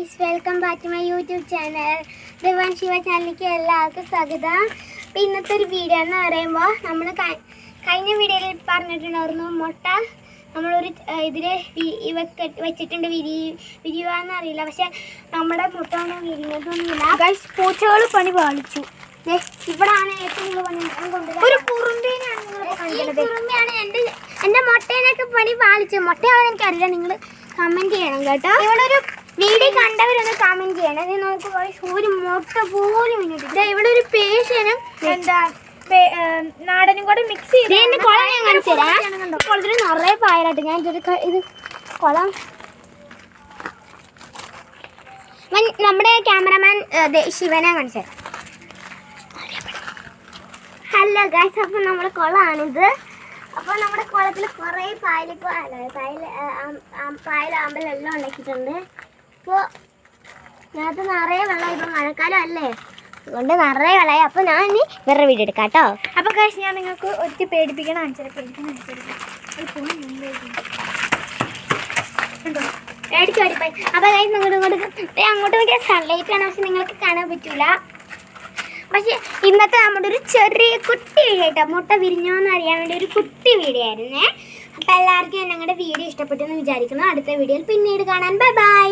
Guys, welcome back to my YouTube channel. Devan Shiva ചാനലിലേക്ക് എല്ലാവർക്കും സ്വാഗതം. അപ്പോൾ ഇന്നത്തെ ഒരു വീഡിയോ എന്ന് പറയുമ്പോൾ നമ്മൾ കഴിഞ്ഞ വീഡിയോയിൽ പറഞ്ഞിട്ടുണ്ടായിരുന്നു മുട്ട നമ്മളൊരു ഇതിൽ വെച്ചിട്ടുണ്ട്. വിരിയുവാന്ന് അറിയില്ല, പക്ഷെ നമ്മുടെ മുട്ട ഒന്നും വിരിഞ്ഞതൊന്നുമില്ല. ഗൈസ്, പൂച്ചകൾ പണി പാലിച്ചു. ഇവിടാണ് ഏറ്റവും കൂടുതൽ പണി കൊണ്ടുവരുന്നത്. ഒരു കുറുമ്പേനാണ് കുറുമ്പയാണ് എൻ്റെ മുട്ടേനൊക്കെ പണി പാലിച്ചു. മുട്ടയാണെന്ന് എനിക്കറിയില്ല, നിങ്ങൾ കമൻറ്റ് ചെയ്യണം കേട്ടോ. ഇവിടെ ഒരു വീഡിയോ കണ്ടവരൊന്ന് കമൻറ്റ് ചെയ്യണം. ഇത് നോക്കുക, ഒരു മുട്ട പോലും ഇല്ല. ഇവിടെ ഒരു പേശനും എന്താ നാടനും കൂടെ മിക്സ് ചെയ്ത് എൻ്റെ കുളം ഞാൻ കാണിച്ചു തരാം. കുളത്തിൽ നിറയെ പായലായിട്ട് ഞാൻ ഇത് കുളം നമ്മുടെ ക്യാമറമാൻ ശിവനെ കാണിച്ചു തരാം. ഹലോ ഗൈസ്, അപ്പോൾ നമ്മുടെ കുളമാണിത്. അപ്പോൾ നമ്മുടെ കുളത്തിൽ കുറേ പായലാമ്പലെല്ലാം ഉണ്ടാക്കിയിട്ടുണ്ട്. അപ്പോൾ ഇതിനകത്ത് നിറയെ വെള്ളം, ഇപ്പം മഴക്കാലം അല്ലേ, അതുകൊണ്ട് നിറയെ വെള്ളമായി. അപ്പോൾ ഞാൻ ഇനി വേറെ വീഡിയോ എടുക്കാം കേട്ടോ. അപ്പോൾ ഗൈസ്, ഞാൻ നിങ്ങൾക്ക് ഒറ്റ പേടിപ്പിക്കണം പേടിച്ചോടിപ്പോയി. അപ്പോൾ ഗൈസ്, അങ്ങോട്ട് നോക്കിയാൽ സൺലൈറ്റ് ആണ്, പക്ഷെ നിങ്ങൾക്ക് കാണാൻ പറ്റില്ല. പക്ഷെ ഇന്നത്തെ നമ്മുടെ ഒരു ചെറിയ കുട്ടി വീഡിയോ കേട്ടോ, മുട്ട വിരിഞ്ഞോന്ന് അറിയാൻ വേണ്ടി ഒരു കുട്ടി വീഡിയോ ആയിരുന്നേ. അപ്പോൾ എല്ലാവർക്കും ഞങ്ങളുടെ വീഡിയോ ഇഷ്ടപ്പെട്ടെന്ന് വിചാരിക്കുന്നു. അടുത്ത വീഡിയോയിൽ പിന്നീട് കാണാൻ. Bye bye.